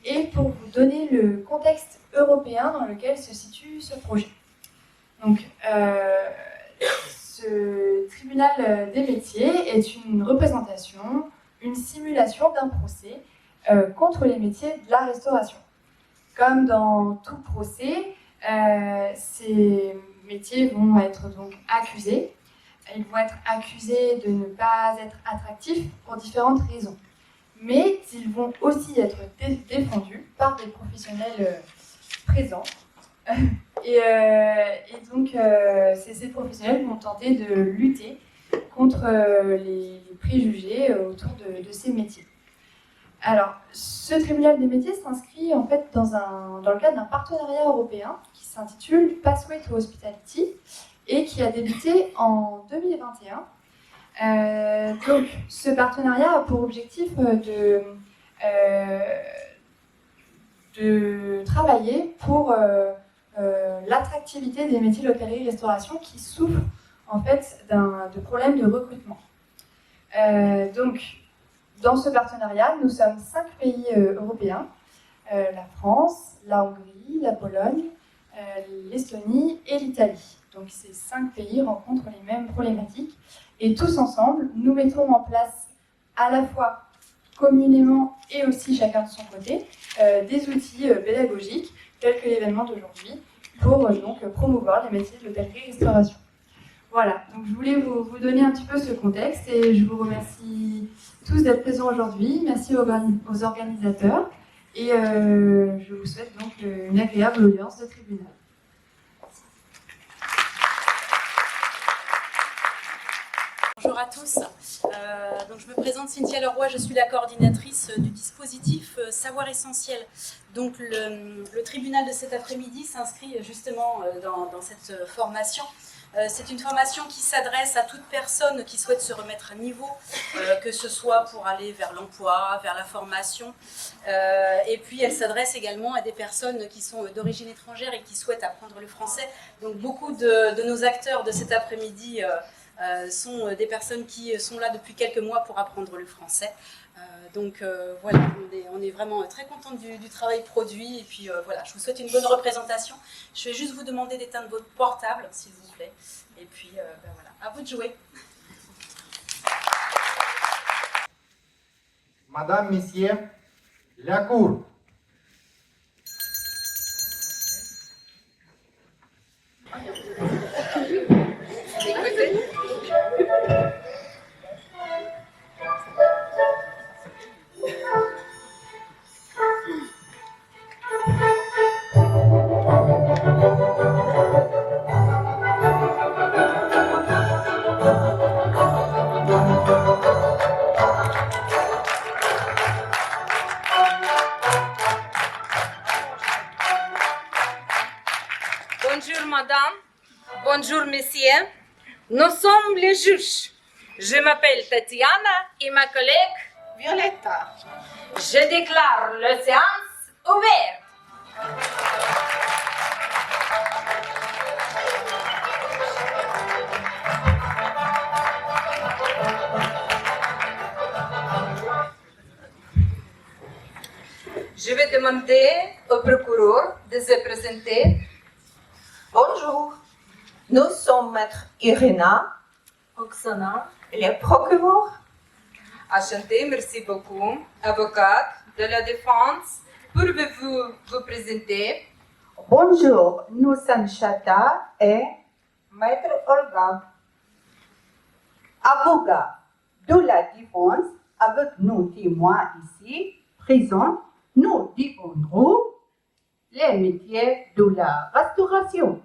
et pour vous donner le contexte européen dans lequel se situe ce projet. Donc, ce tribunal des métiers est une représentation, une simulation d'un procès contre les métiers de la restauration. Comme dans tout procès, ces métiers vont être donc accusés. Ils vont être accusés de ne pas être attractifs pour différentes raisons. Mais ils vont aussi être défendus par des professionnels présents. Et donc, ces professionnels vont tenter de lutter contre les préjugés autour de ces métiers. Alors, ce tribunal des métiers s'inscrit en fait dans le cadre d'un partenariat européen qui s'intitule Pathway to Hospitality et qui a débuté en 2021. Donc, ce partenariat a pour objectif de travailler pour l'attractivité des métiers de l'hôtellerie-restauration qui souffrent en fait de problèmes de recrutement. Donc, dans ce partenariat, nous sommes 5 pays européens, la France, la Hongrie, la Pologne, l'Estonie et l'Italie. Donc ces 5 pays rencontrent les mêmes problématiques et tous ensemble, nous mettons en place à la fois communément et aussi chacun de son côté des outils pédagogiques tels que l'événement d'aujourd'hui pour donc promouvoir les métiers de l'hôtellerie-restauration. Voilà, donc je voulais vous donner un petit peu ce contexte et je vous remercie tous d'être présents aujourd'hui. Merci aux organisateurs et je vous souhaite donc une agréable audience de tribunal. Bonjour à tous. Donc je me présente Cynthia Leroy, je suis la coordinatrice du dispositif Savoir Essentiel. Donc le tribunal de cet après-midi s'inscrit justement dans cette formation. C'est une formation qui s'adresse à toute personne qui souhaite se remettre à niveau, que ce soit pour aller vers l'emploi, vers la formation. Et puis elle s'adresse également à des personnes qui sont d'origine étrangère et qui souhaitent apprendre le français. Donc beaucoup de nos acteurs de cet après-midi sont des personnes qui sont là depuis quelques mois pour apprendre le français. Donc voilà, on est vraiment très contente du travail produit et puis voilà, je vous souhaite une bonne représentation. Je vais juste vous demander d'éteindre votre portable, s'il vous plaît. Et puis voilà, à vous de jouer. Madame, Messieurs, la cour. Bonjour madame, bonjour messieurs, nous sommes les juges. Je m'appelle Tatiana et ma collègue Violetta. Je déclare la séance ouverte. Je vais demander au procureur de se présenter. Bonjour, nous sommes maître Irina, Oksana. le procureur. Enchantée, merci beaucoup. Avocate de la défense, pouvez-vous vous présenter? Bonjour, nous sommes Chata et maître Olga. Avocat de la défense, avec nos témoins ici présents, nous défendrons les métiers de la restauration.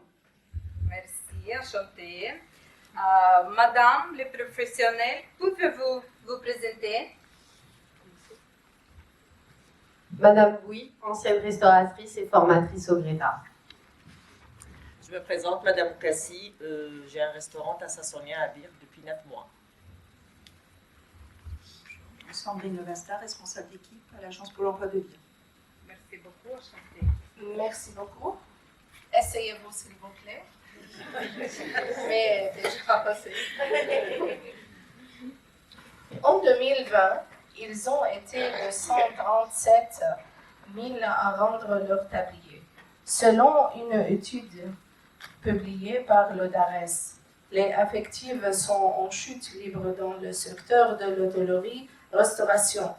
Merci, enchantée. Madame les professionnels, pouvez-vous vous présenter? Madame Bouy, ancienne restauratrice et formatrice au Greta. Je me présente, Madame Cassie, j'ai un restaurant à Saint-Sonien à Birk depuis 9 mois. Sandrine Levasta, responsable d'équipe à l'Agence pour l'emploi de Birk. Merci beaucoup, enchantée. Merci beaucoup. Essayez-vous, s'il vous plaît. Mais déjà passé. En 2020, ils ont été de 137 000 à rendre leur tablier. Selon une étude publiée par l'ODARES, les affectives sont en chute libre dans le secteur de l'hôtellerie-restauration.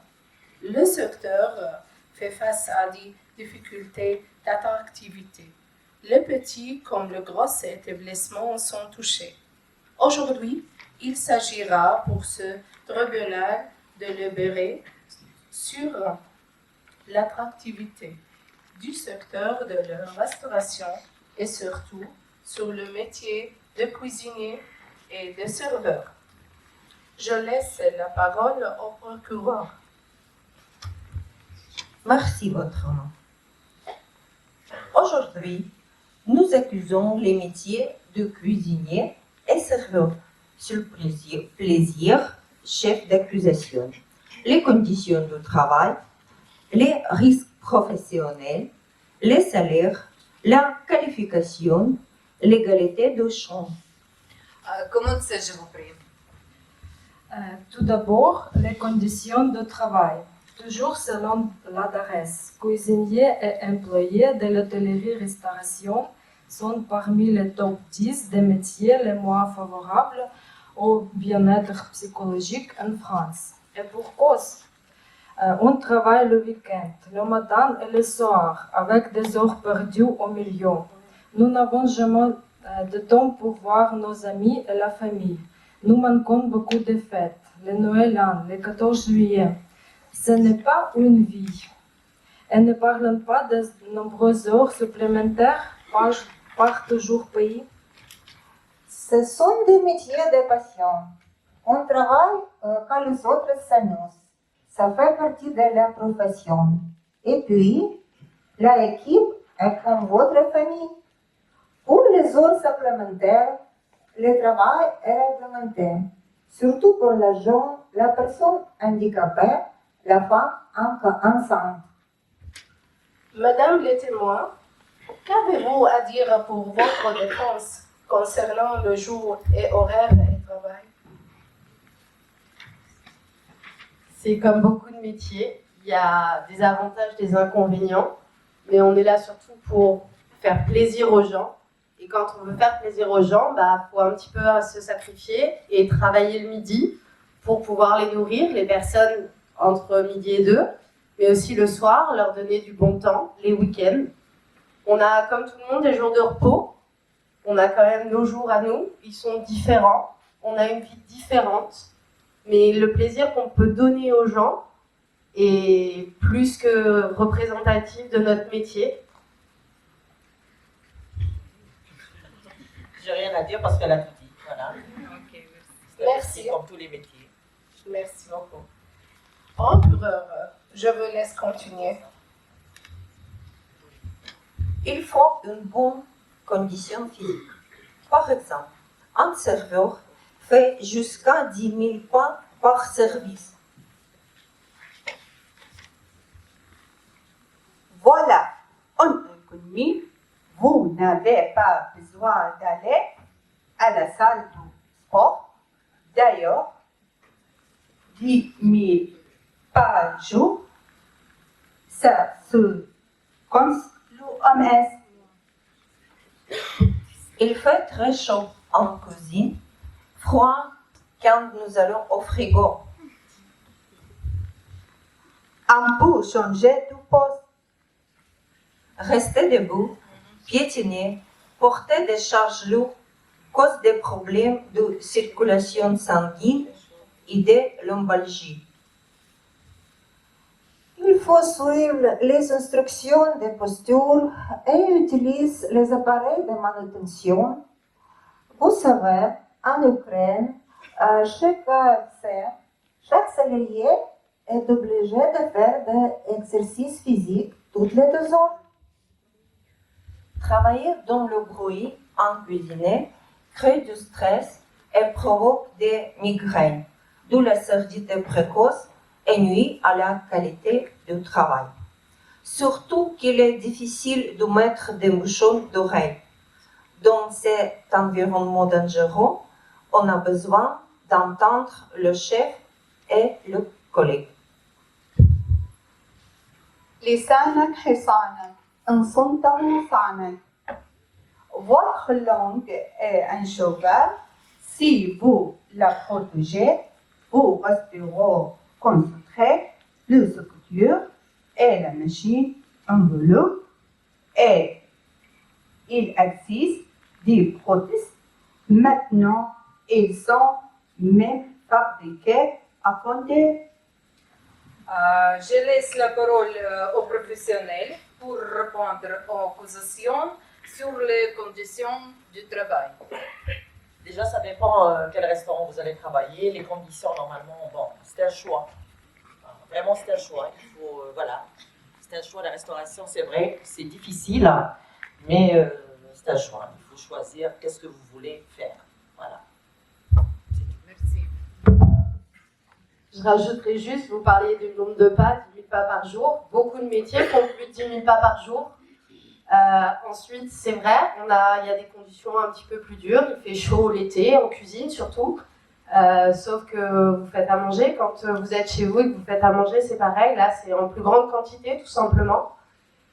Le secteur fait face à des difficultés d'attractivité. Les petits comme le gros établissements sont touchés. Aujourd'hui, il s'agira pour ce tribunal de libérer sur l'attractivité du secteur de la restauration et surtout sur le métier de cuisinier et de serveur. Je laisse la parole au procureur. Merci, votre nom. Aujourd'hui, nous accusons les métiers de cuisinier et serveur sur plaisir, chef d'accusation, les conditions de travail, les risques professionnels, les salaires, la qualification, l'égalité de chance. Commencez, je vous prie. Tout d'abord, les conditions de travail. Toujours selon l'ADARES, cuisiniers et employés de l'hôtellerie-restauration sont parmi les top 10 des métiers les moins favorables au bien-être psychologique en France. Et pour cause, on travaille le week-end, le matin et le soir, avec des heures perdues au milieu. Nous n'avons jamais de temps pour voir nos amis et la famille. Nous manquons beaucoup de fêtes, le Noël, le 14 juillet. Ce n'est pas une vie. Et ne parlons pas de nombreuses heures supplémentaires par toujours payées. Ce sont des métiers de passion. On travaille quand les autres s'amusent. Ça fait partie de la profession. Et puis, l'équipe est comme votre famille. Pour les heures supplémentaires, le travail est réglementé. Surtout pour la jeune, la personne handicapée, la femme enceinte. Madame les témoins, qu'avez-vous à dire pour votre défense concernant le jour et horaire de travail? C'est comme beaucoup de métiers, il y a des avantages, des inconvénients, mais on est là surtout pour faire plaisir aux gens. Et quand on veut faire plaisir aux gens, faut un petit peu se sacrifier et travailler le midi pour pouvoir les nourrir, les personnes entre midi et 2, mais aussi le soir, leur donner du bon temps, les week-ends. On a, comme tout le monde, des jours de repos. On a quand même nos jours à nous, ils sont différents. On a une vie différente, mais le plaisir qu'on peut donner aux gens est plus que représentatif de notre métier. J'ai rien à dire parce qu'elle a tout dit. Voilà. Okay, merci. Comme tous les métiers. Merci beaucoup. Procureur, je vous laisse continuer. Il faut une bonne condition physique. Par exemple, un serveur fait jusqu'à 10 000 points par service. Voilà, en économie, vous n'avez pas besoin d'aller à la salle de sport. D'ailleurs, 10 000 par jour, ça se compte l'OMS. Il fait très chaud en cuisine, froid quand nous allons au frigo. On peut changer de poste. Rester debout, piétiner, porter des charges lourdes cause des problèmes de circulation sanguine et de lombalgie. Il faut suivre les instructions de posture et utiliser les appareils de manutention. Vous savez, en Ukraine, chaque KFC, chaque salarié est obligé de faire des exercices physiques toutes les 2 heures. Travailler dans le bruit en cuisine crée du stress et provoque des migraines, d'où la surdité précoce et nuit à la qualité du travail. Surtout qu'il est difficile de mettre des bouchons d'oreilles. Dans cet environnement dangereux, on a besoin d'entendre le chef et le collègue. لسانك حصانك إن صنته صانك. Votre langue est un cheval. Si vous la protégez, vous resterez concentré. Le secteur est la machine en vélo et il existe des prothèses. Maintenant, ils sont même fabriqués à compter. Je laisse la parole aux professionnels pour répondre aux accusations sur les conditions du travail. Déjà, ça dépend quel restaurant vous allez travailler. Les conditions, normalement, bon, c'est un choix. Vraiment, c'est un choix. Il faut, voilà, c'est un choix. La restauration, c'est vrai, c'est difficile, mais c'est un choix. Il faut choisir qu'est-ce que vous voulez faire. Voilà. Merci. Je rajouterai juste, vous parliez du nombre de pas, 10 000 pas par jour. Beaucoup de métiers font plus de 10 000 pas par jour. Ensuite, c'est vrai, il y a des conditions un petit peu plus dures. Il fait chaud l'été, en cuisine surtout. Sauf que vous faites à manger. Quand vous êtes chez vous et que vous faites à manger, c'est pareil. Là, c'est en plus grande quantité, tout simplement.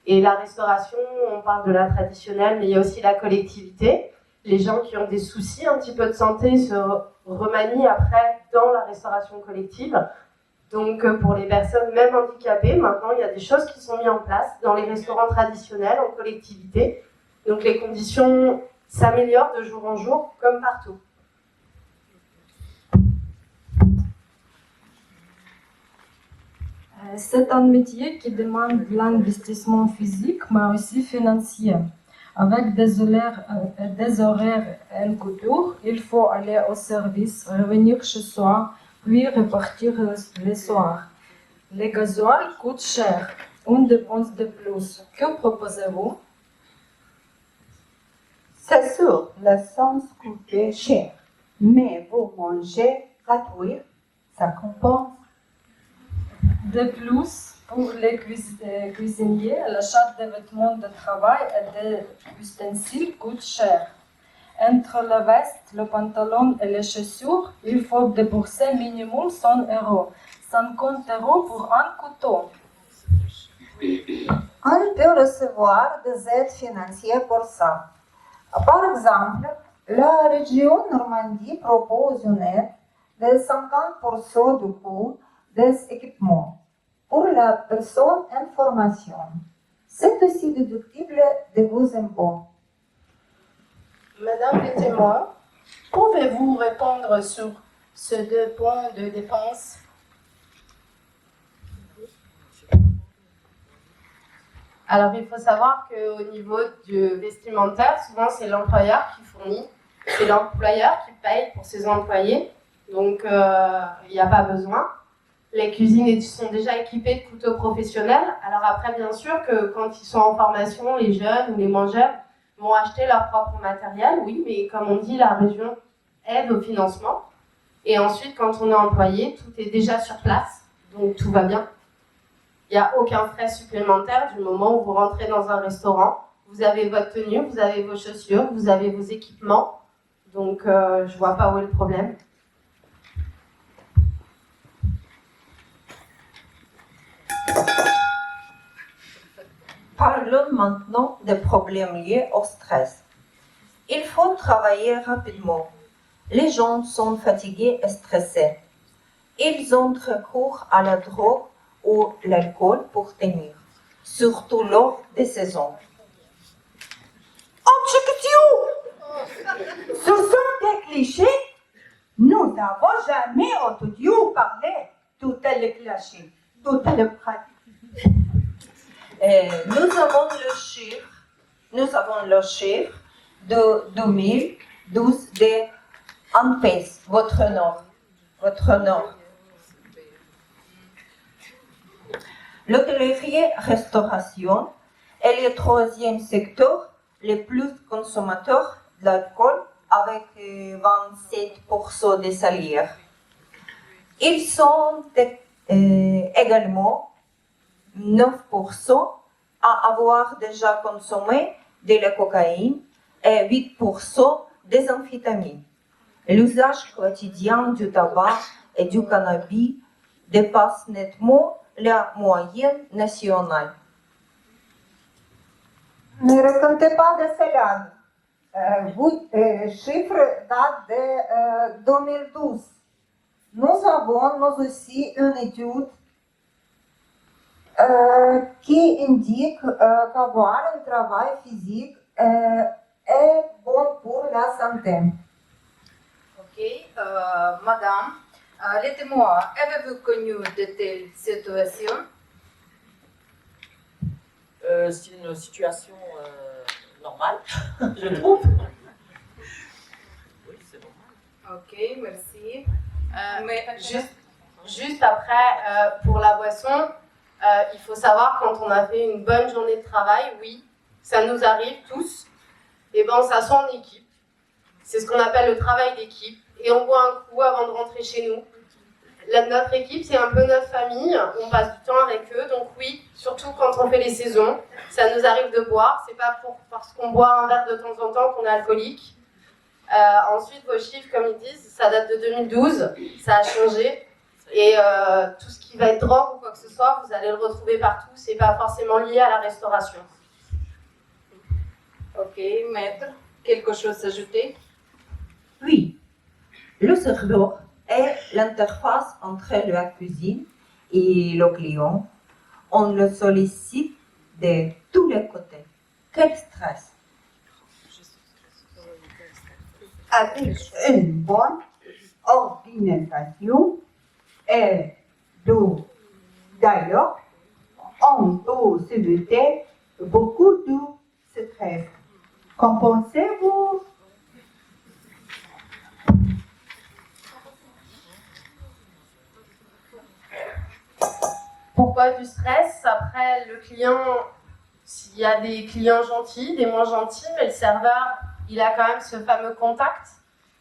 Et la restauration, on parle de la traditionnelle, mais il y a aussi la collectivité. Les gens qui ont des soucis un petit peu de santé se remanient après dans la restauration collective. Donc pour les personnes même handicapées, maintenant il y a des choses qui sont mises en place dans les restaurants traditionnels en collectivité. Donc les conditions s'améliorent de jour en jour comme partout. C'est un métier qui demande de l'investissement physique mais aussi financier. Avec des horaires en couture, il faut aller au service, revenir chez soi, puis repartir le soir. Le gasoil coûte cher, une dépense de plus. Que proposez-vous? C'est sûr, l'essence coûte cher, mais vous mangez gratuit, ça compense. De plus, pour les cuisiniers, l'achat de vêtements de travail et des ustensiles coûte cher. Entre la veste, le pantalon et les chaussures, il faut débourser minimum 100 €. 50 € pour un couteau. On peut recevoir des aides financières pour ça. Par exemple, la région Normandie propose une aide de 50% du coût des équipements pour la personne en formation. C'est aussi déductible de vos impôts. Madame les témoins, pouvez-vous répondre sur ces 2 points de dépenses? Alors il faut savoir qu'au niveau du vestimentaire, souvent c'est l'employeur qui fournit, c'est l'employeur qui paye pour ses employés, donc il n'y a pas besoin. Les cuisines sont déjà équipées de couteaux professionnels. Alors après, bien sûr que quand ils sont en formation, les jeunes ou les moins jeunes vont acheter leur propre matériel, oui, mais comme on dit, la région aide au financement. Et ensuite, quand on est employé, tout est déjà sur place, donc tout va bien. Il n'y a aucun frais supplémentaire du moment où vous rentrez dans un restaurant. Vous avez votre tenue, vous avez vos chaussures, vous avez vos équipements. Donc, je ne vois pas où est le problème. Parlons maintenant des problèmes liés au stress. Il faut travailler rapidement. Les gens sont fatigués et stressés. Ils ont recours à la drogue ou l'alcool pour tenir, surtout lors des saisons. Objection! Ce sont des clichés. Nous n'avons jamais entendu parler. Tout est le cliché, tout est le pratique. Nous avons le chiffre de 2012 de ANPES, votre nom. L'hôtellerie-restauration est le 3e secteur le plus consommateur d'alcool avec 27% des salaires. Ils sont également 9% à avoir déjà consommé de la cocaïne et 8% des amphétamines. L'usage quotidien du tabac et du cannabis dépasse nettement la moyenne nationale. Ne racontez pas de cela. Chiffre date de 2012. Nous avons aussi une étude qui indique qu'avoir un travail physique est bon pour la santé. Ok, madame, dites-moi, avez-vous connu de telles situations? C'est une situation normale, je trouve. Oui, c'est normal. Ok, merci. Mais juste après, pour la boisson, il faut savoir quand on a fait une bonne journée de travail, oui, ça nous arrive tous, et ben on s'assoit en équipe. C'est ce qu'on appelle le travail d'équipe. Et on boit un coup avant de rentrer chez nous. Notre équipe, c'est un peu notre famille. On passe du temps avec eux. Donc oui, surtout quand on fait les saisons, ça nous arrive de boire. C'est pas parce qu'on boit un verre de temps en temps qu'on est alcoolique. Ensuite, vos chiffres, comme ils disent, ça date de 2012. Ça a changé. Et tout ce qui va être drogue ou quoi que ce soit, vous allez le retrouver partout. C'est pas forcément lié à la restauration. Ok, maître, quelque chose à ajouter? Oui, le serveur est l'interface entre la cuisine et le client. On le sollicite de tous les côtés. Quel stress! Avec une bonne organisation et d'ailleurs, on peut s'éviter beaucoup de stress. Qu'en pensez-vous? Pourquoi du stress? Après, le client, s'il y a des clients gentils, des moins gentils, mais le serveur, il a quand même ce fameux contact.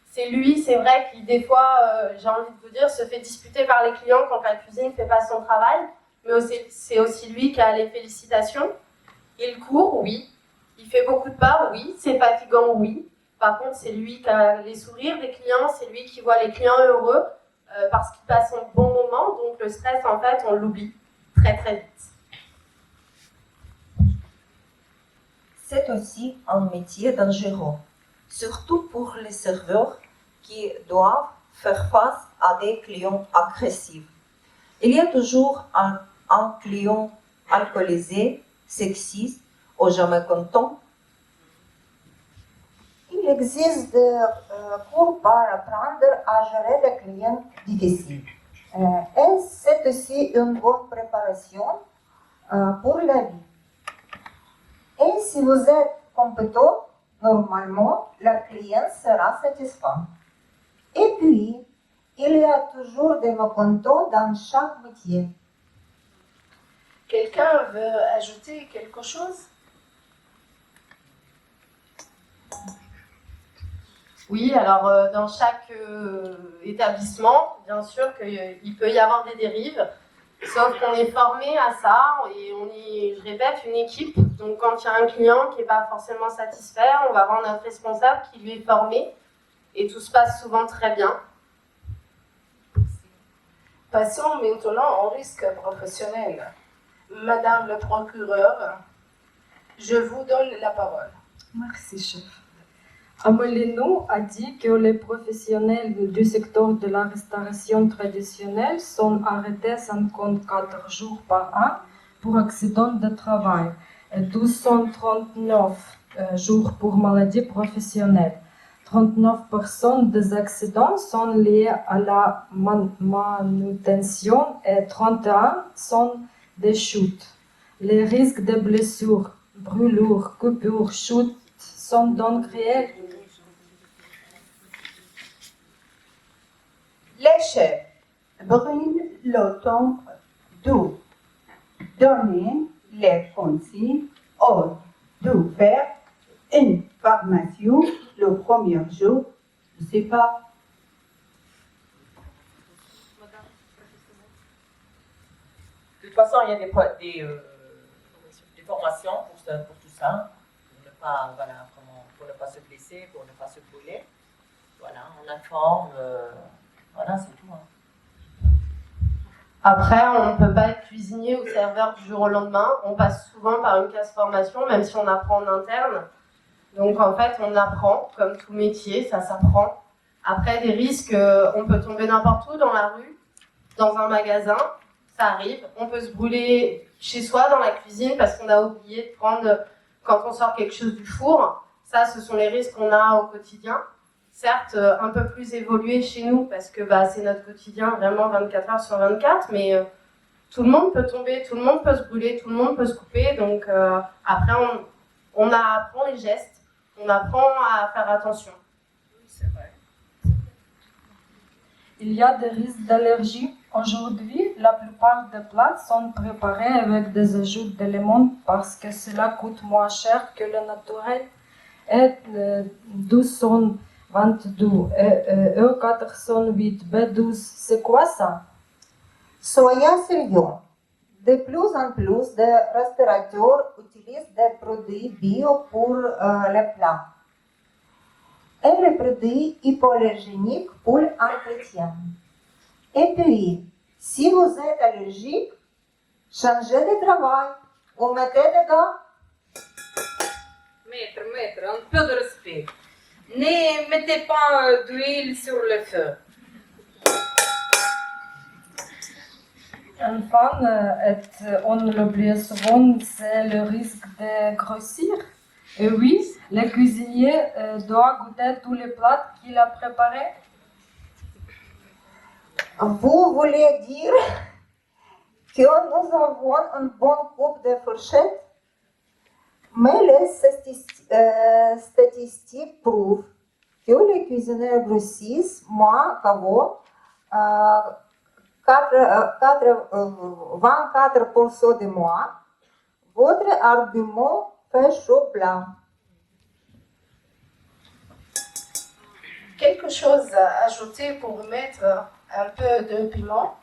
C'est lui, c'est vrai qu'il, des fois, j'ai envie de vous dire, se fait disputer par les clients quand la cuisine ne fait pas son travail, mais c'est aussi lui qui a les félicitations. Il court, oui. Il fait beaucoup de pas, oui. C'est fatigant, oui. Par contre, c'est lui qui a les sourires des clients, c'est lui qui voit les clients heureux parce qu'il passe un bon moment. Donc le stress, en fait, on l'oublie très très vite. C'est aussi un métier dangereux, surtout pour les serveurs qui doivent faire face à des clients agressifs. Il y a toujours un client alcoolisé, sexiste ou jamais content. Il existe des cours pour apprendre à gérer les clients difficiles. Et c'est aussi une bonne préparation pour la vie. Et si vous êtes compétent, normalement, la cliente sera satisfaite. Et puis, il y a toujours des mécontents dans chaque métier. Quelqu'un veut ajouter quelque chose? Oui, alors dans chaque établissement, bien sûr qu'il peut y avoir des dérives, sauf qu'on est formé à ça et on est, je répète, une équipe. Donc quand il y a un client qui n'est pas forcément satisfait, on va voir notre responsable qui lui est formé et tout se passe souvent très bien. Passons maintenant au risque professionnel. Madame le procureur, je vous donne la parole. Merci, chef. Amolino a dit que les professionnels du secteur de la restauration traditionnelle sont arrêtés 54 jours par an pour accident de travail et 239 jours pour maladie professionnelle. 39% des accidents sont liés à la manutention et 31 sont des chutes. Les risques de blessures, brûlures, coupures, chutes sont donc réels. Les chefs prennent le temps de donner les consignes ou de faire une formation le premier jour. Je ne sais pas. De toute façon, il y a des formations pour tout ça, pour ne pas se blesser, pour ne pas se brûler. Voilà, on informe, voilà, c'est tout. Hein. Après, on ne peut pas être cuisinier ou serveur du jour au lendemain. On passe souvent par une classe formation, même si on apprend en interne. Donc en fait, on apprend, comme tout métier, ça s'apprend. Après, des risques, on peut tomber n'importe où, dans la rue, dans un magasin, ça arrive. On peut se brûler chez soi, dans la cuisine, parce qu'on a oublié de prendre, quand on sort quelque chose du four. Ça, ce sont les risques qu'on a au quotidien. Certes, un peu plus évolué chez nous, parce que c'est notre quotidien, vraiment 24 heures sur 24, mais tout le monde peut tomber, tout le monde peut se brûler, tout le monde peut se couper. Donc après, on apprend les gestes, on apprend à faire attention. Oui, c'est vrai. Il y a des risques d'allergie. Aujourd'hui, la plupart des plats sont préparés avec des ajouts d'éléments parce que cela coûte moins cher que le naturel. Et 1222 E408 B12, c'est quoi ça? Soyez sérieux. De plus en plus de restaurateurs utilisent des produits bio pour les plats et les produits hypoallergéniques pour l'entretien. Et puis, si vous êtes allergique, changez de travail ou mettez des gants. Maître, un peu de respect. Ne mettez pas d'huile sur le feu. Enfin, on l'oublie souvent, c'est le risque de grossir. Et oui, le cuisinier doit goûter tous les plats qu'il a préparés. Vous voulez dire que nous avons une bonne coupe de fourchettes? Mais les statistiques prouvent que les cuisiniers grossissent moins qu'avant. 24% de moins. Votre argument fait chaud blanc. Quelque chose à ajouter pour mettre un peu de piment?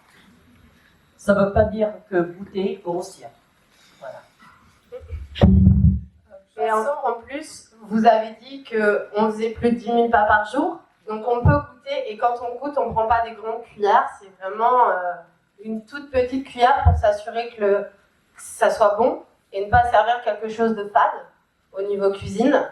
Ça ne veut pas dire que goûter grossir. Voilà. Et en plus, vous avez dit qu'on faisait plus de 10 000 pas par jour. Donc on peut goûter, et quand on goûte, on ne prend pas des grandes cuillères. C'est vraiment une toute petite cuillère pour s'assurer que ça soit bon et ne pas servir quelque chose de fade au niveau cuisine.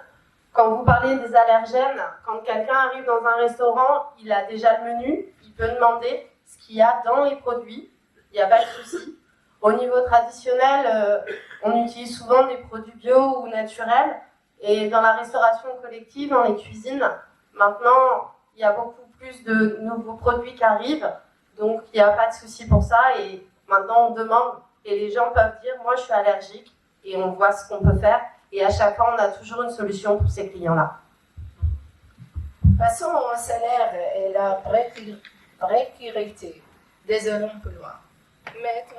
Quand vous parlez des allergènes, quand quelqu'un arrive dans un restaurant, il a déjà le menu, il peut demander ce qu'il y a dans les produits, il n'y a pas de souci. Au niveau traditionnel, on utilise souvent des produits bio ou naturels, et dans la restauration collective, dans les cuisines, maintenant, il y a beaucoup plus de nouveaux produits qui arrivent, donc il n'y a pas de souci pour ça, et maintenant on demande, et les gens peuvent dire, moi je suis allergique, et on voit ce qu'on peut faire. Et à chaque fois, on a toujours une solution pour ces clients-là. Passons au salaire et la précarité des emplois. Maître?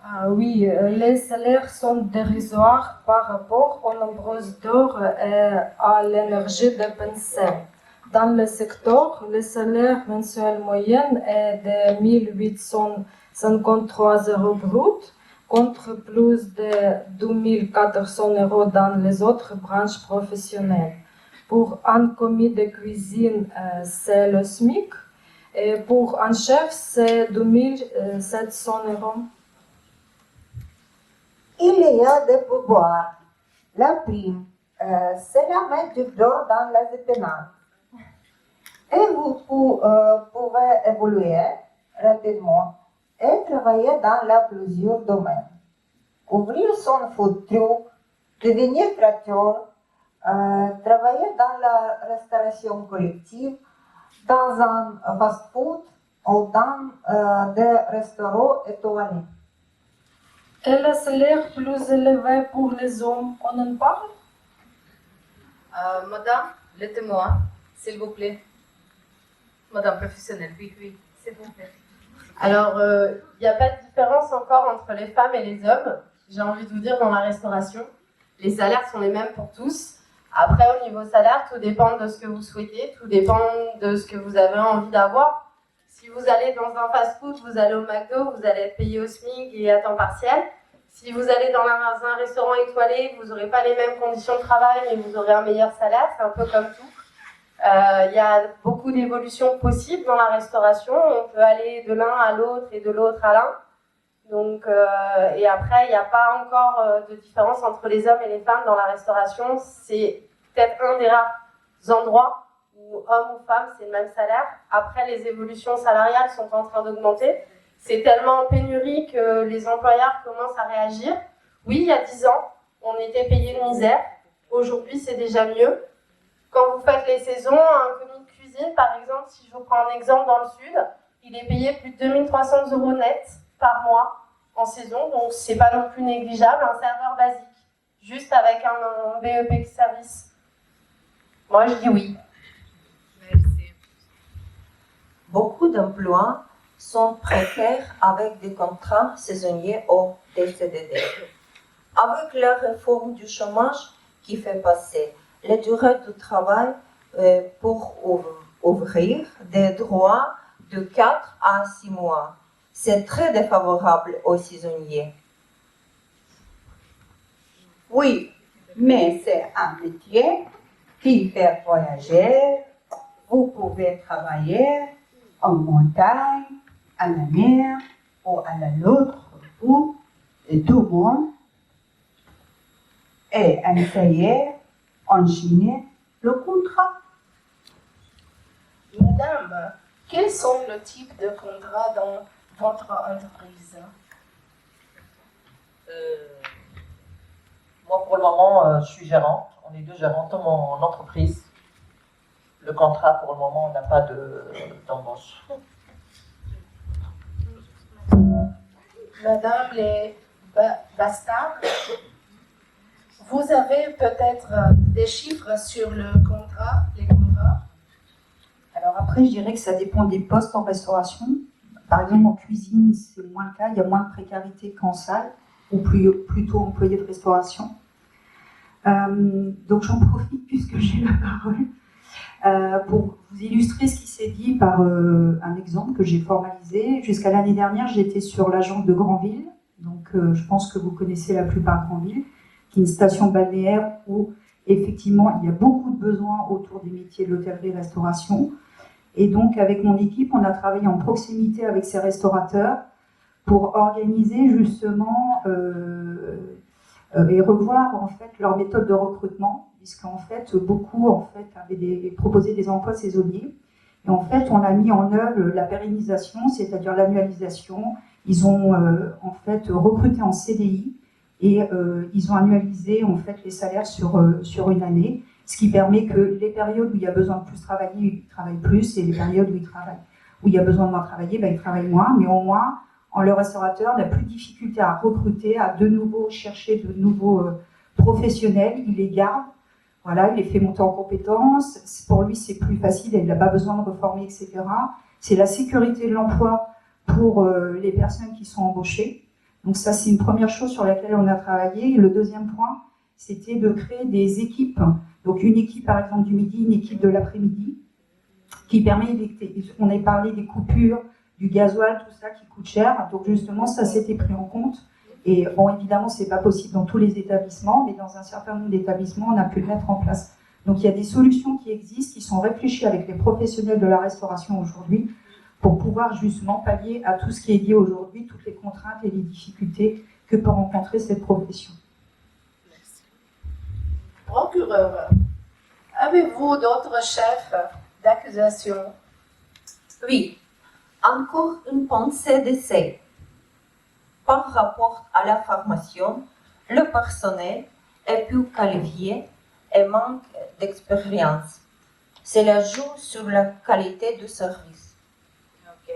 Ah oui, les salaires sont dérisoires par rapport aux nombreuses d'or et à l'énergie dépensée. Dans le secteur, le salaire mensuel moyen est de 1853 € brut, contre plus de 2400 € dans les autres branches professionnelles. Pour un commis de cuisine, c'est le SMIC, et pour un chef, c'est 2700 €. Il y a des pourboires. La prime, c'est la main d'or dans la dépenance. Et vous pouvez évoluer rapidement et travailler dans plusieurs domaines. Ouvrir son food truck, devenir traiteur, travailler dans la restauration collective, dans un fast-food ou dans des restaurants étoilés. Et le salaire plus élevé pour les hommes, on en parle? Madame, le témoin, s'il vous plaît. Madame professionnelle, oui, s'il vous plaît. Alors, il n'y a pas de différence encore entre les femmes et les hommes. J'ai envie de vous dire, dans la restauration, les salaires sont les mêmes pour tous. Après, au niveau salaire, tout dépend de ce que vous souhaitez, tout dépend de ce que vous avez envie d'avoir. Si vous allez dans un fast-food, vous allez au McDo, vous allez être payé au SMIC et à temps partiel. Si vous allez dans un restaurant étoilé, vous n'aurez pas les mêmes conditions de travail, mais vous aurez un meilleur salaire, c'est un peu comme tout. Il y a beaucoup d'évolutions possibles dans la restauration. On peut aller de l'un à l'autre et de l'autre à l'un. Donc, et après, il n'y a pas encore de différence entre les hommes et les femmes dans la restauration. C'est peut-être un des rares endroits où hommes ou femmes, c'est le même salaire. Après, les évolutions salariales sont en train d'augmenter. C'est tellement en pénurie que les employeurs commencent à réagir. Oui, il y a 10 ans, on était payé de misère. Aujourd'hui, c'est déjà mieux. Quand vous faites les saisons, un commis de cuisine, par exemple, si je vous prends un exemple dans le sud, il est payé plus de 2300 € net par mois en saison, donc c'est pas non plus négligeable. Un serveur basique, juste avec un BEP service. Moi, je dis oui. Merci. Beaucoup d'emplois sont précaires avec des contrats saisonniers ou des CDD. Avec la réforme du chômage qui fait passer la durée du travail pour ouvrir des droits de 4 à 6 mois. C'est très défavorable aux saisonniers. Oui, mais c'est un métier qui fait voyager. Vous pouvez travailler en montagne, à la mer ou à l'autre bout de tout le monde et essayer d'enchaîner le contrat. Madame, quels sont les types de contrats dans votre entreprise? Moi, pour le moment, je suis gérante. On est 2 gérantes dans mon entreprise. Le contrat, pour le moment, on n'a pas d'embauche. Madame les Bastard, vous avez peut-être des chiffres sur les contrats? Alors après, je dirais que ça dépend des postes en restauration. Par exemple, en cuisine, c'est moins le cas. Il y a moins de précarité qu'en salle, ou plutôt employé de restauration. Donc j'en profite puisque j'ai la parole pour vous illustrer ce qui s'est dit par un exemple que j'ai formalisé. Jusqu'à l'année dernière, j'étais sur l'agence de Granville. Donc je pense que vous connaissez la plupart Granville, qui est une station balnéaire où effectivement il y a beaucoup de besoins autour des métiers de l'hôtellerie-restauration. Et donc, avec mon équipe, on a travaillé en proximité avec ces restaurateurs pour organiser justement et revoir en fait leur méthode de recrutement, puisqu'en fait beaucoup avaient proposé des emplois saisonniers. Et en fait, on a mis en œuvre la pérennisation, c'est-à-dire l'annualisation. Ils ont en fait recruté en CDI et ils ont annualisé en fait les salaires sur une année. Ce qui permet que les périodes où il y a besoin de plus travailler, ils travaillent plus, et les périodes où il y a besoin de moins travailler, ils travaillent moins. Mais au moins, le restaurateur n'a plus de difficulté à recruter, à de nouveau chercher de nouveaux professionnels. Il les garde, voilà, il les fait monter en compétences. Pour lui, c'est plus facile, il n'a pas besoin de reformer, etc. C'est la sécurité de l'emploi pour les personnes qui sont embauchées. Donc ça, c'est une première chose sur laquelle on a travaillé. Et le deuxième point, c'était de créer des équipes. Donc une équipe par exemple du midi, une équipe de l'après-midi, qui permet d'éviter, on a parlé des coupures, du gasoil, tout ça qui coûte cher. Donc justement ça s'était pris en compte. Et bon évidemment c'est pas possible dans tous les établissements, mais dans un certain nombre d'établissements on a pu le mettre en place. Donc il y a des solutions qui existent, qui sont réfléchies avec les professionnels de la restauration aujourd'hui pour pouvoir justement pallier à tout ce qui est lié aujourd'hui, toutes les contraintes et les difficultés que peut rencontrer cette profession. Procureur, avez-vous d'autres chefs d'accusation? Oui, encore une pensée d'essai. Par rapport à la formation, le personnel est plus qualifié et manque d'expérience. Cela joue sur la qualité du service. Ok.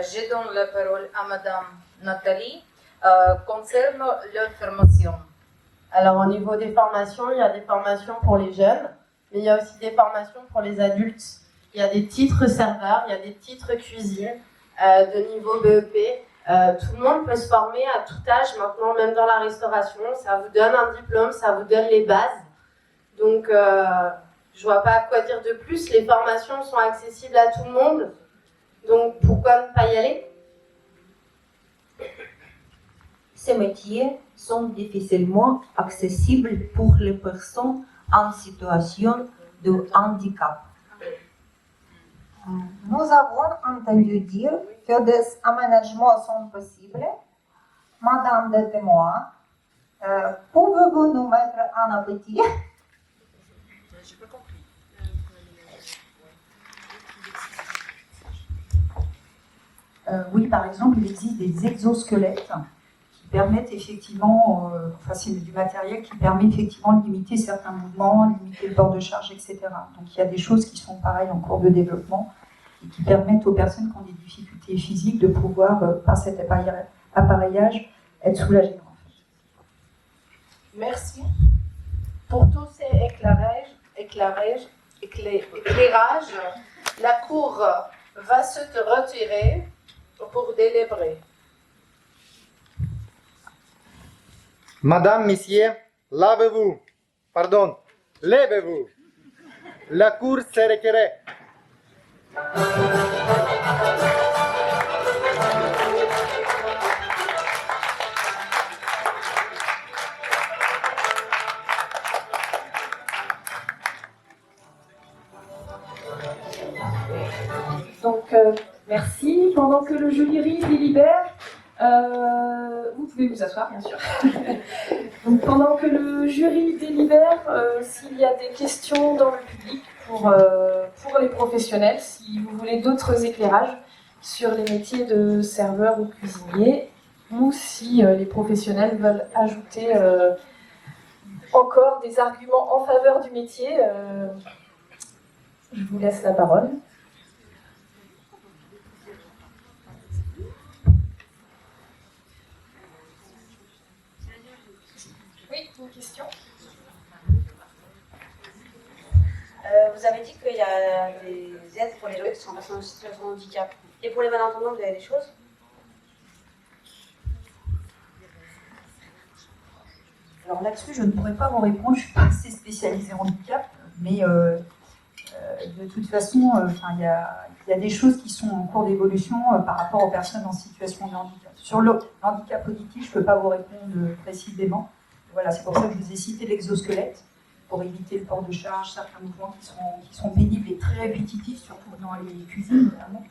Je donne la parole à Madame Nathalie concernant leur formation. Alors au niveau des formations, il y a des formations pour les jeunes, mais il y a aussi des formations pour les adultes. Il y a des titres serveurs, il y a des titres cuisine de niveau BEP. Tout le monde peut se former à tout âge maintenant, même dans la restauration. Ça vous donne un diplôme, ça vous donne les bases. Donc je vois pas quoi dire de plus. Les formations sont accessibles à tout le monde. Donc pourquoi ne pas y aller? Ces métiers sont difficilement accessibles pour les personnes en situation de handicap. Nous avons entendu dire que des aménagements sont possibles. Madame de témoin, pouvez-vous nous mettre en appétit? J'ai pas compris. Oui, par exemple, il existe des exosquelettes qui permettent effectivement, enfin c'est du matériel qui permet effectivement de limiter certains mouvements, limiter le port de charge, etc. Donc il y a des choses qui sont pareilles en cours de développement et qui permettent aux personnes qui ont des difficultés physiques de pouvoir, par cet appareillage, être soulagées. En fait. Merci pour tous ces éclairages. La cour va se retirer pour délibérer. Madame, Messieurs, lavez-vous. Pardon, levez-vous. La cour se requiert. Donc, merci. Pendant que le jury délibère, vous pouvez vous asseoir, bien sûr. Donc, pendant que le jury délibère, s'il y a des questions dans le public pour les professionnels, si vous voulez d'autres éclairages sur les métiers de serveur ou cuisinier, ou si les professionnels veulent ajouter encore des arguments en faveur du métier, je vous laisse la parole. Oui, une question. Vous avez dit qu'il y a des aides pour les gens qui sont en situation de handicap. Et pour les malentendants, vous avez des choses? Alors là-dessus, je ne pourrais pas vous répondre, je ne suis pas assez spécialisée en handicap, mais de toute façon, il y a des choses qui sont en cours d'évolution par rapport aux personnes en situation de handicap. Sur le handicap auditif, je ne peux pas vous répondre précisément. Voilà, c'est pour ça que je vous ai cité l'exosquelette, pour éviter le port de charge, certains mouvements qui sont pénibles et très répétitifs, surtout dans les cuisines notamment.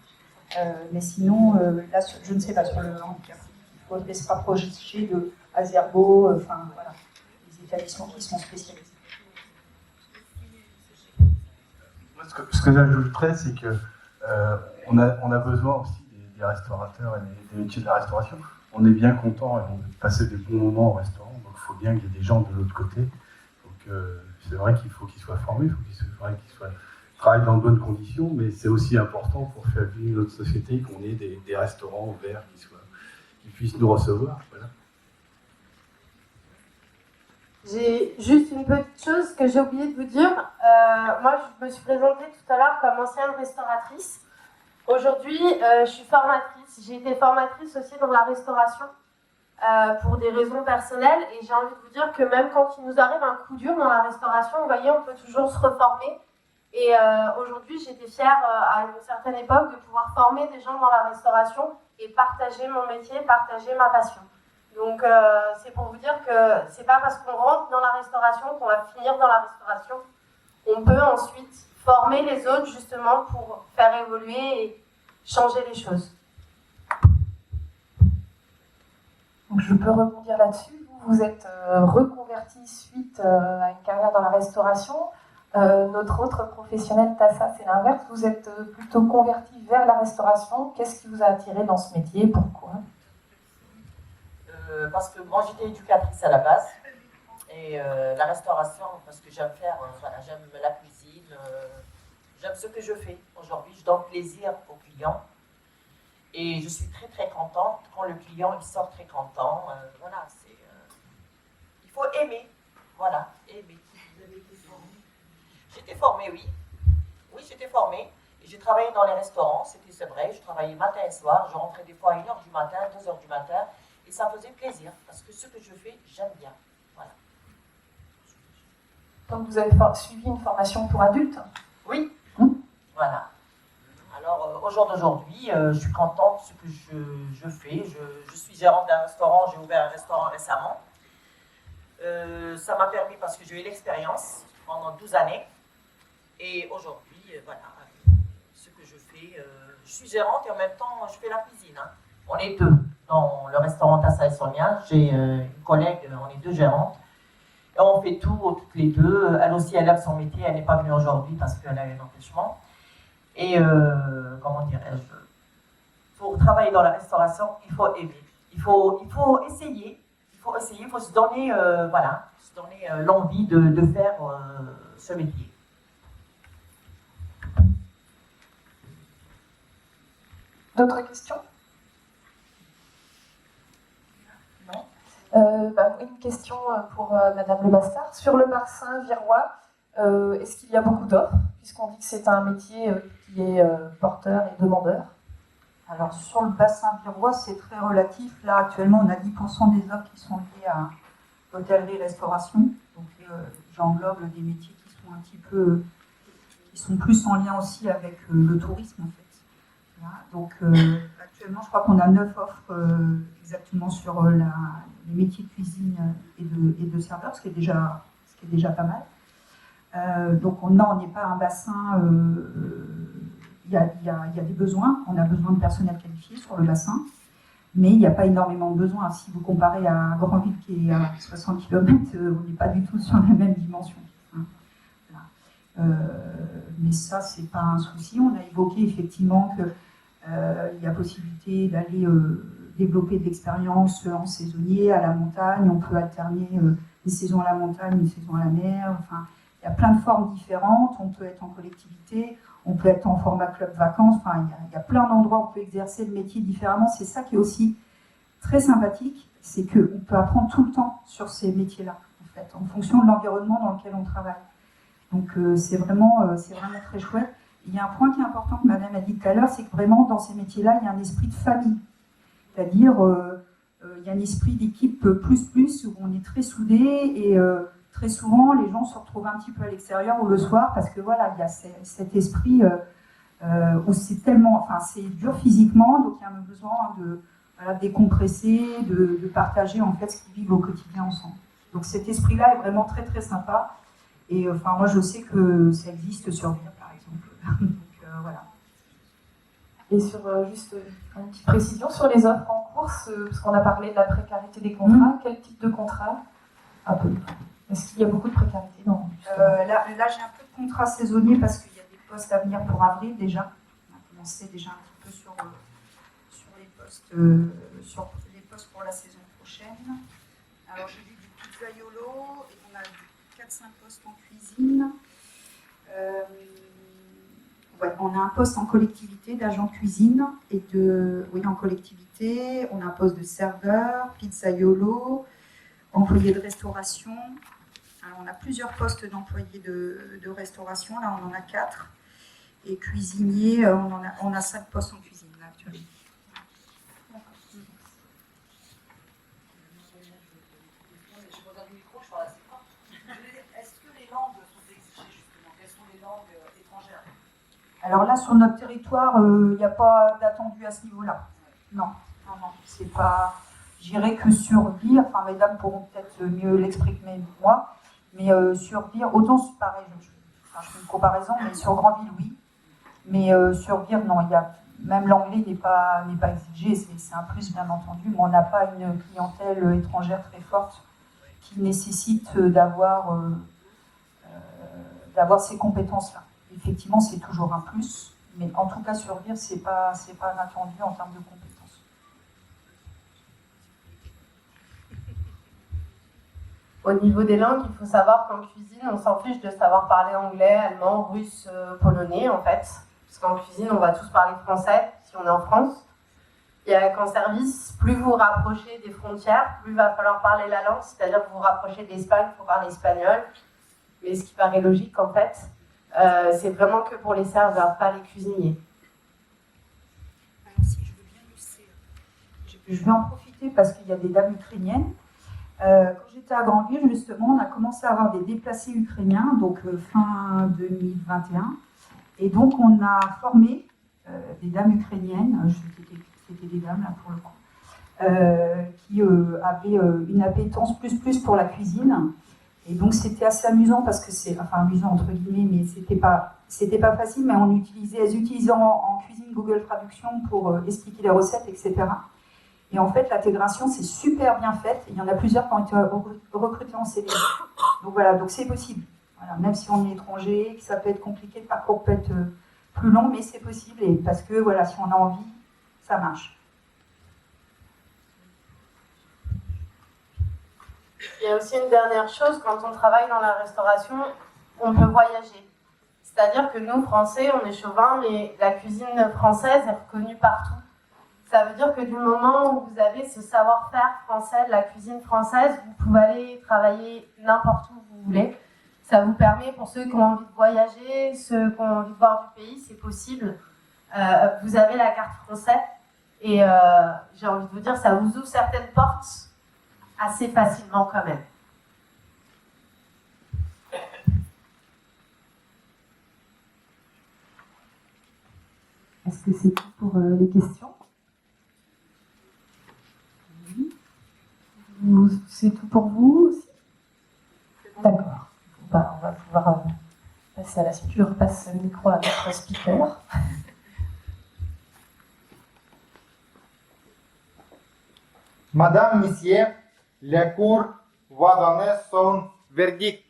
Mais sinon, là, je ne sais pas sur le handicap. Il faudrait se rapprocher de Azerbo, enfin voilà, les établissements qui sont spécialisés. Moi, ce que j'ajouterais, c'est que on a besoin aussi des restaurateurs et des métiers de la restauration. On est bien content et on veut passer des bons moments au restaurant, donc il faut bien qu'il y ait des gens de l'autre côté. Donc c'est vrai qu'il faut qu'ils soient formés, il faut qu'ils travaillent dans de bonnes conditions, mais c'est aussi important pour faire vivre notre société qu'on ait des restaurants ouverts qui puissent nous recevoir. Voilà. J'ai juste une petite chose que j'ai oublié de vous dire. Moi, je me suis présentée tout à l'heure comme ancienne restauratrice. Aujourd'hui, je suis formatrice. J'ai été formatrice aussi dans la restauration pour des raisons personnelles. Et j'ai envie de vous dire que même quand il nous arrive un coup dur dans la restauration, vous voyez, on peut toujours se reformer. Et aujourd'hui, j'étais fière à une certaine époque de pouvoir former des gens dans la restauration et partager mon métier, partager ma passion. Donc c'est pour vous dire que c'est pas parce qu'on rentre dans la restauration qu'on va finir dans la restauration. On peut ensuite former les autres justement pour faire évoluer et changer les choses. Donc je peux rebondir là-dessus. Vous êtes reconverti suite à une carrière dans la restauration. Notre autre professionnel, Tassa, c'est l'inverse. Vous êtes plutôt converti vers la restauration. Qu'est-ce qui vous a attiré dans ce métier? Pourquoi? Parce que moi j'étais éducatrice à la base et la restauration parce que j'aime faire, j'aime la cuisine, j'aime ce que je fais. Aujourd'hui je donne plaisir aux clients et je suis très très contente quand le client il sort très content. Voilà, il faut aimer, voilà, aimer. J'étais formée, oui, j'étais formée et j'ai travaillé dans les restaurants, c'est vrai, je travaillais matin et soir, je rentrais des fois à 1h du matin, 2h du matin. Et ça me faisait plaisir, parce que ce que je fais, j'aime bien. Voilà. Donc vous avez suivi une formation pour adultes? Oui. Voilà. Alors, au jour d'aujourd'hui, je suis contente de ce que je fais. Je suis gérante d'un restaurant, j'ai ouvert un restaurant récemment. Ça m'a permis, parce que j'ai eu l'expérience pendant 12 années. Et aujourd'hui, voilà, ce que je suis gérante et en même temps je fais la cuisine. Hein. On est deux dans le restaurant Tassa et Sonia. J'ai une collègue, on est deux gérantes. Et on fait tout, toutes les deux. Elle aussi, elle aime son métier. Elle n'est pas venue aujourd'hui parce qu'elle a eu un empêchement. Et comment dirais-je, pour travailler dans la restauration, il faut aimer. Il faut essayer. Il faut se donner, se donner l'envie de faire ce métier. D'autres questions? Non. Une question pour Madame Le Bastard. Sur le bassin virois, est-ce qu'il y a beaucoup d'offres, puisqu'on dit que c'est un métier qui est porteur et demandeur? Alors sur le bassin virois, c'est très relatif. Là, actuellement, on a 10% des offres qui sont liées à l'hôtellerie-restauration. Donc j'englobe des métiers qui sont un petit peu, qui sont plus en lien aussi avec le tourisme en fait. Voilà. Donc actuellement, je crois qu'on a 9 offres exactement sur les métiers de cuisine et de serveur, ce qui est déjà pas mal. Donc on n'est pas un bassin. Il y a des besoins. On a besoin de personnel qualifié sur le bassin, mais il n'y a pas énormément de besoins. Si vous comparez à Grandville qui est à 60 km, on n'est pas du tout sur la même dimension. Voilà. Mais ça, c'est pas un souci. On a évoqué effectivement que il y a possibilité d'aller développer de l'expérience en saisonnier, à la montagne. On peut alterner une saison à la montagne, une saison à la mer. Enfin, il y a plein de formes différentes. On peut être en collectivité, on peut être en format club vacances. Enfin, il y a plein d'endroits où on peut exercer le métier différemment. C'est ça qui est aussi très sympathique, c'est qu'on peut apprendre tout le temps sur ces métiers-là, en fait, en fonction de l'environnement dans lequel on travaille. Donc c'est vraiment très chouette. Il y a un point qui est important que Madame a dit tout à l'heure, c'est que vraiment dans ces métiers-là, il y a un esprit de famille. C'est-à-dire, il y a un esprit d'équipe plus, où on est très soudés et très souvent, les gens se retrouvent un petit peu à l'extérieur ou le soir parce que voilà, il y a cet esprit où c'est tellement, c'est dur physiquement, donc il y a un besoin de décompresser, de partager en fait ce qu'ils vivent au quotidien ensemble. Donc cet esprit-là est vraiment très très sympa. Et moi je sais que ça existe sur Vire par exemple. Donc voilà. Et sur juste une petite précision sur les offres en course, parce qu'on a parlé de la précarité des contrats, quel type de contrat? Un peu. Est-ce qu'il y a beaucoup de précarité? Non. Là j'ai un peu de contrat saisonnier parce qu'il y a des postes à venir pour avril déjà. On a commencé déjà un petit peu sur les postes pour la saison prochaine. Alors j'ai vu du pizzaiolo et on a 4-5 postes en cuisine. On a un poste en collectivité d'agent cuisine en collectivité. On a un poste de serveur, pizzaiolo, employé de restauration. Alors, on a plusieurs postes d'employés de restauration. Là, on en a 4. Et cuisinier, on a 5 postes en cuisine là, actuellement. Est-ce que les langues sont exigées justement? Quelles sont les langues étrangères? Alors là, sur notre territoire, il n'y a pas d'attendu à ce niveau-là. Non, c'est pas. J'irais que sur Vire, mesdames pourront peut-être mieux l'exprimer que moi, mais sur Vire, autant c'est pareil, je fais une comparaison, mais sur Grandville, oui. Mais sur Vire, non, même l'anglais n'est pas exigé, c'est un plus bien entendu, mais on n'a pas une clientèle étrangère très forte qui nécessite d'avoir ces compétences-là. Effectivement, c'est toujours un plus, mais en tout cas sur Vire, c'est pas attendu en termes de compétences. Au niveau des langues, il faut savoir qu'en cuisine, on s'en fiche de savoir parler anglais, allemand, russe, polonais en fait. Parce qu'en cuisine, on va tous parler français si on est en France. Et qu'en service, plus vous vous rapprochez des frontières, plus il va falloir parler la langue. C'est-à-dire que vous vous rapprochez de l'Espagne, il faut parler espagnol. Mais ce qui paraît logique en fait, c'est vraiment que pour les serveurs, pas les cuisiniers. Alors si je veux bien je vais en profiter parce qu'il y a des dames ukrainiennes. Quand j'étais à Grandville, justement, on a commencé à avoir des déplacés ukrainiens, donc fin 2021. Et donc, on a formé des dames ukrainiennes, c'était des dames, là, pour le coup, qui avaient une appétence plus pour la cuisine Et donc c'était assez amusant parce que c'est, enfin amusant entre guillemets, mais c'était pas facile, mais elles utilisaient en cuisine Google Traduction pour expliquer les recettes, etc. Et en fait, l'intégration, c'est super bien faite. Il y en a plusieurs qui ont été recrutés en CDI. Donc voilà, donc c'est possible. Voilà, même si on est étranger, que ça peut être compliqué, le parcours peut être plus long, mais c'est possible. Et parce que voilà, si on a envie, ça marche. Il y a aussi une dernière chose, quand on travaille dans la restauration, on peut voyager. C'est-à-dire que nous, Français, on est chauvins, mais la cuisine française est reconnue partout. Ça veut dire que du moment où vous avez ce savoir-faire français, de la cuisine française, vous pouvez aller travailler n'importe où vous voulez. Ça vous permet, pour ceux qui ont envie de voyager, ceux qui ont envie de voir du pays, c'est possible. Vous avez la carte française et j'ai envie de vous dire, ça vous ouvre certaines portes assez facilement quand même. Est-ce que c'est tout pour les questions? C'est tout pour vous aussi? D'accord. Bah, on va pouvoir passer à la suite. Je repasse le micro à notre speaker. Madame, Messieurs, la Cour va donner son verdict.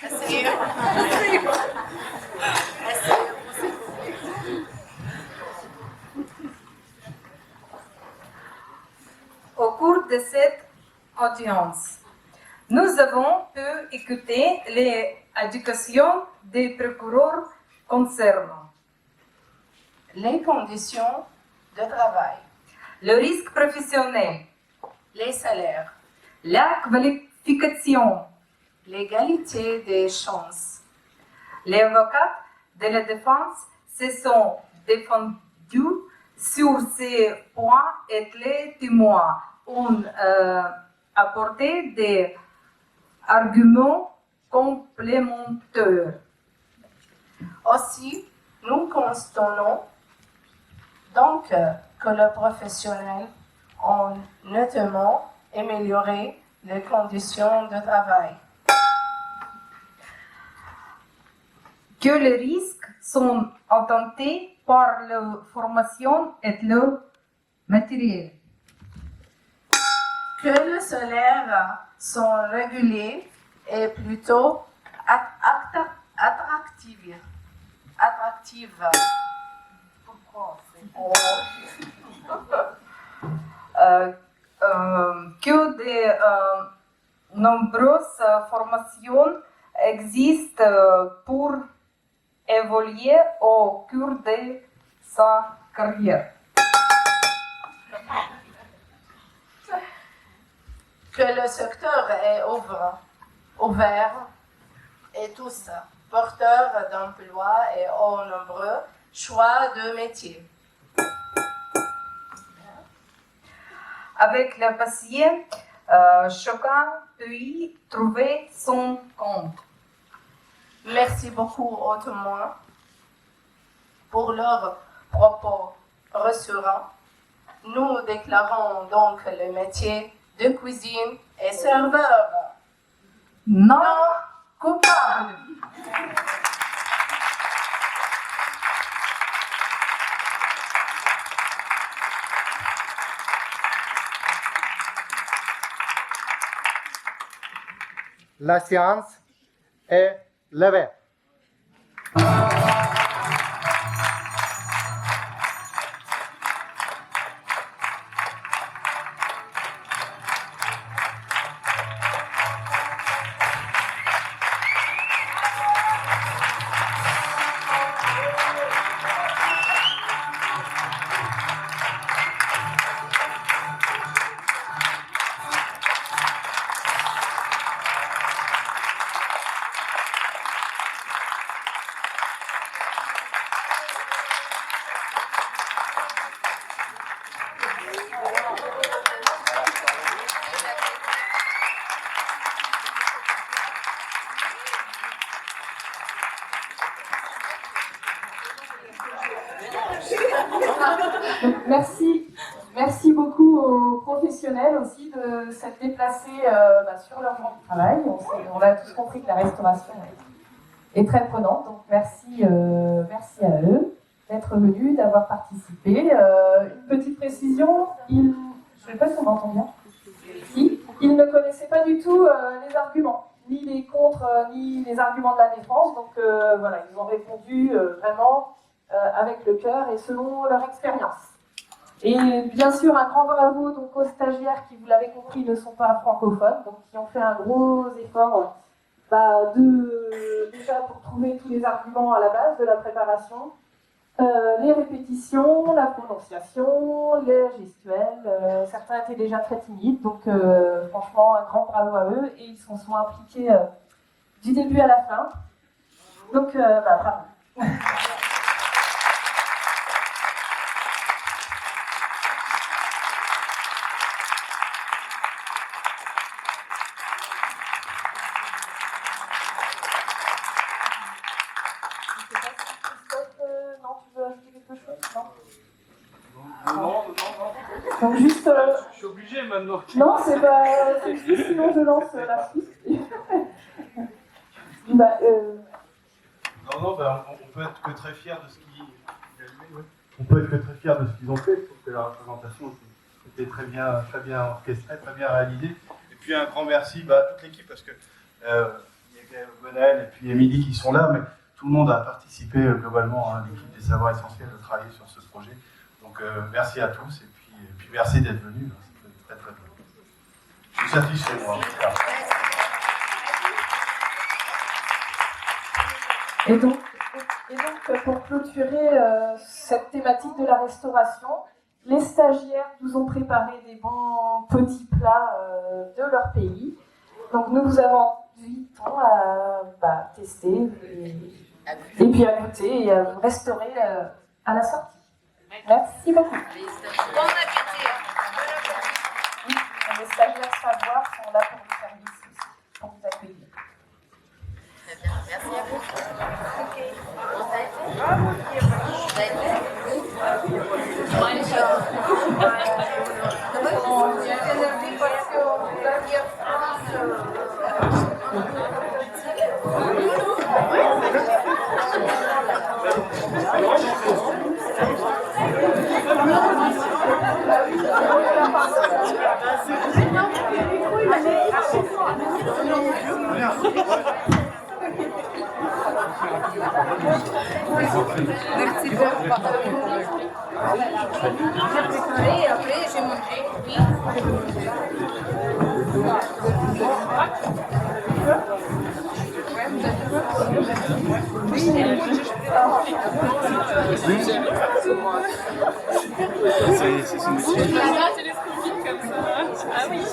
Asseyez-toi. Au cours de cette audience, nous avons pu écouter les allégations des procureurs concernant les conditions de travail, le risque professionnel, les salaires, la qualification, l'égalité des chances. Les avocats de la défense se sont défendus sur ces points et les témoins ont apporté des arguments complémentaires. Aussi, nous constatons donc que les professionnels ont notamment amélioré les conditions de travail. Que les risques sont intentés par la formation et le matériel. Que les salaires sont régulés et plutôt attractifs. Pourquoi que de nombreuses formations existent pour évoluer au cours de sa carrière. Que le secteur est ouvert et tous porteurs d'emploi et au nombreux choix de métiers. Avec le patient, chacun peut y trouver son compte. Merci beaucoup aux témoins pour leurs propos rassurants. Nous déclarons donc le métier de cuisine et serveur non coupable. La séance est levée. Donc, merci beaucoup aux professionnels aussi de s'être déplacés sur leur journée de travail. On a tous compris que la restauration est très prenante, donc merci à eux d'être venus, d'avoir participé. Une petite précision, je ne sais pas si on m'entend bien. Si, ils ne connaissaient pas du tout les arguments, ni les contre, ni les arguments de la défense, donc voilà, ils ont répondu vraiment avec le cœur et selon leur expérience. Et bien sûr, un grand bravo donc, aux stagiaires qui, vous l'avez compris, ne sont pas francophones, donc qui ont fait un gros effort déjà pour trouver tous les arguments à la base de la préparation, les répétitions, la prononciation, les gestuels. Certains étaient déjà très timides, donc franchement, un grand bravo à eux, et ils se sont impliqués du début à la fin. Donc, bravo. Donc juste. Je suis obligé maintenant. Non, c'est juste sinon je lance la suite. Non, on peut être que très fiers de ce qu'ils. On peut être que très fiers de ce qu'ils ont fait. Je trouve que la représentation était très bien orchestrée, très bien réalisée. Et puis un grand merci à toute l'équipe parce que il y a Gwenaël et puis Émilie qui sont là, mais tout le monde a participé globalement à l'équipe des savoirs essentiels de travailler sur ce projet. Donc merci à tous et puis merci d'être venus. C'était très très bien. Je suis satisfait moi. Et donc, pour clôturer cette thématique de la restauration, les stagiaires nous ont préparé des bons petits plats de leur pays. Donc nous vous invitons à tester et puis à goûter et à vous restaurer à la sortie. Merci beaucoup. Bon appétit. Les stagiaires savoir sont là pour vous servir aussi, pour vous accueillir. Très bien, merci à vous. Merci beaucoup. J'ai préparé et après j'ai mangé.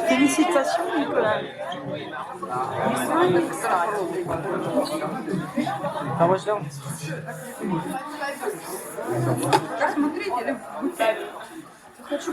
Félicitations, Nicolas. А мы ждем. Хочу